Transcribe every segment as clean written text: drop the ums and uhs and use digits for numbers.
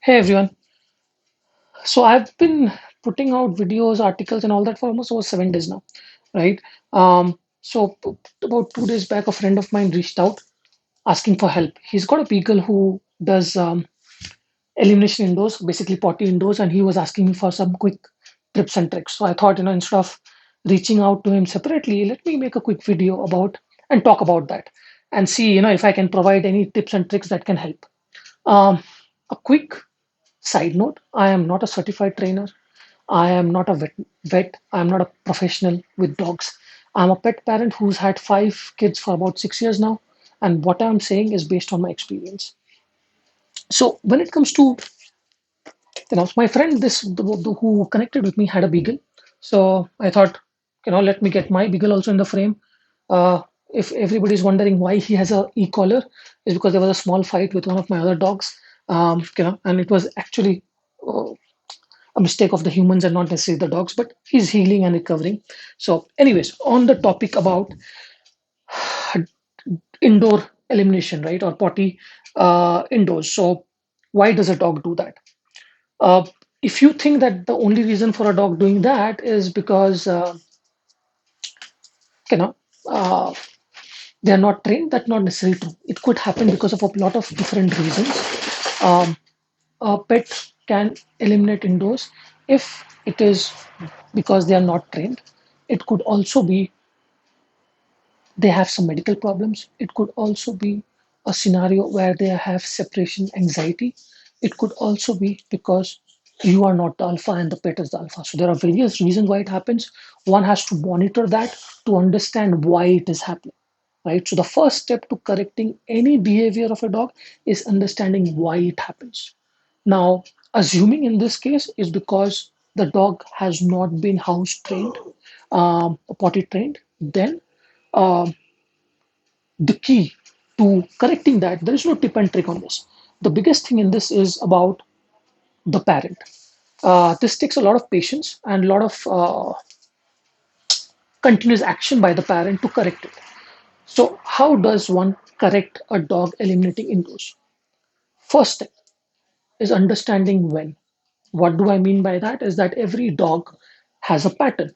Hey everyone. So I've been putting out videos, articles, and all that for almost over 7 days now, right? About 2 days back, a friend of mine reached out asking for help. He's got a beagle who does elimination indoors, basically potty indoors, and he was asking me for some quick tips and tricks. So I thought, instead of reaching out to him separately, let me make a quick video about and talk about that and see, if I can provide any tips and tricks that can help. Um, a quick side note, I am not a certified trainer. I am not a vet. I'm not a professional with dogs. I'm a pet parent who's had 5 kids for about 6 years now. And what I'm saying is based on my experience. So when it comes to, my friend, who connected with me had a beagle. So I thought, let me get my beagle also in the frame. If everybody's wondering why he has a e-collar, is because there was a small fight with one of my other dogs. And it was actually uh, a mistake of the humans and not necessarily the dogs, but he's healing and recovering. So, anyways, on the topic about indoor elimination, right, or potty indoors. So, why does a dog do that? Uh, if you think that the only reason for a dog doing that is because you know uh, they are not trained, that's not necessarily true. It could happen because of a lot of different reasons. Um, a pet can eliminate indoors if it is because they are not trained. It could also be they have some medical problems. It could also be a scenario where they have separation anxiety. It could also be because you are not the alpha and the pet is the alpha. So there are various reasons why it happens. One has to monitor that to understand why it is happening. Right. So the first step to correcting any behavior of a dog is understanding why it happens. Now, assuming in this case is because the dog has not been house trained, potty trained, then um, the key to correcting that, there is no tip and trick on this. The biggest thing in this is about the parent. This takes a lot of patience and a lot of continuous action by the parent to correct it. So, how does one correct a dog eliminating indoors? First step is understanding when. What do I mean by that? Is that every dog has a pattern.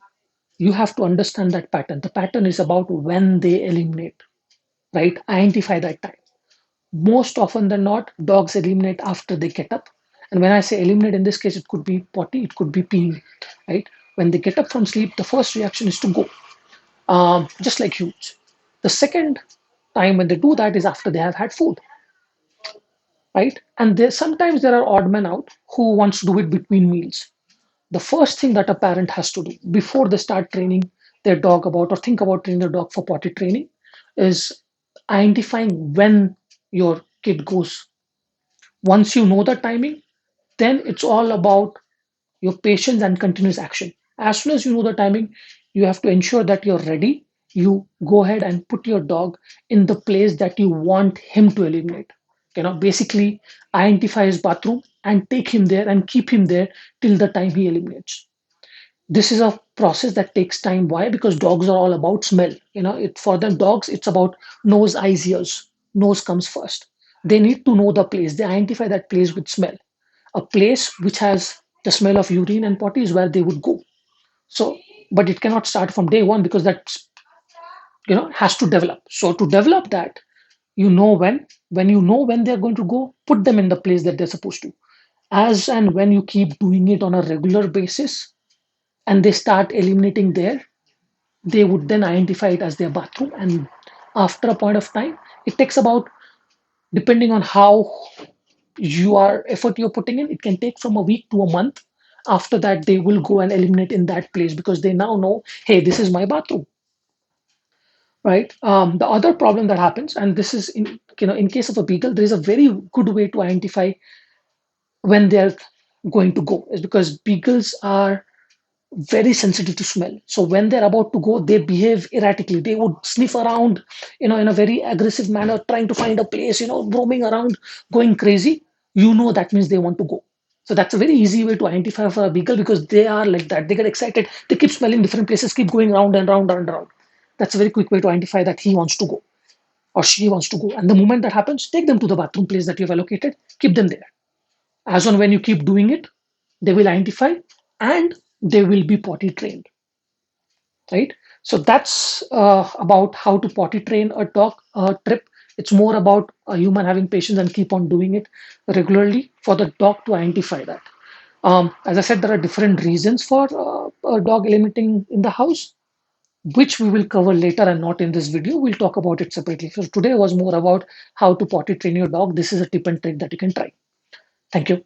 You have to understand that pattern. The pattern is about when they eliminate, right? Identify that time. Most often than not, dogs eliminate after they get up. And when I say eliminate, in this case, it could be potty, it could be peeing, right? When they get up from sleep, the first reaction is to go, just like humans. The second time when they do that is after they have had food, right? And sometimes there are odd men out who wants to do it between meals. The first thing that a parent has to do before they start training their dog about or think about training their dog for potty training is identifying when your kid goes. Once you know the timing, then it's all about your patience and continuous action. As soon as you know the timing, you have to ensure that you're ready. You go ahead and put your dog in the place that you want him to eliminate. Basically identify his bathroom and take him there and keep him there till the time he eliminates. This is a process that takes time. Why? Because dogs are all about smell. For them, dogs, it's about nose, eyes, ears. Nose comes first. They need to know the place. They identify that place with smell. A place which has the smell of urine and potty is where they would go. So, but it cannot start from day one because that has to develop. So to develop that, when you know when they're going to go, put them in the place that they're supposed to. As and when you keep doing it on a regular basis, and they start eliminating there, they would then identify it as their bathroom. And after a point of time, it takes about, depending on how you are effort you're putting in, it can take from a week to a month. After that, they will go and eliminate in that place because they now know, hey, this is my bathroom, right? The other problem that happens, and this is in case of a beagle, there is a very good way to identify when they're going to go, is because beagles are very sensitive to smell. So when they're about to go, they behave erratically. They would sniff around, in a very aggressive manner, trying to find a place, roaming around, going crazy. That means they want to go. So that's a very easy way to identify for a beagle because they are like that. They get excited. They keep smelling different places, keep going round and round and round. That's a very quick way to identify that he wants to go or she wants to go. And the moment that happens, take them to the bathroom place that you've allocated, keep them there. As on when you keep doing it, they will identify and they will be potty trained, right? So that's about how to potty train a dog trip. It's more about a human having patience and keep on doing it regularly for the dog to identify that. As I said, there are different reasons for a dog eliminating in the house, which we will cover later and not in this video. We'll talk about it separately. So today was more about how to potty train your dog. This is a tip and trick that you can try. Thank you.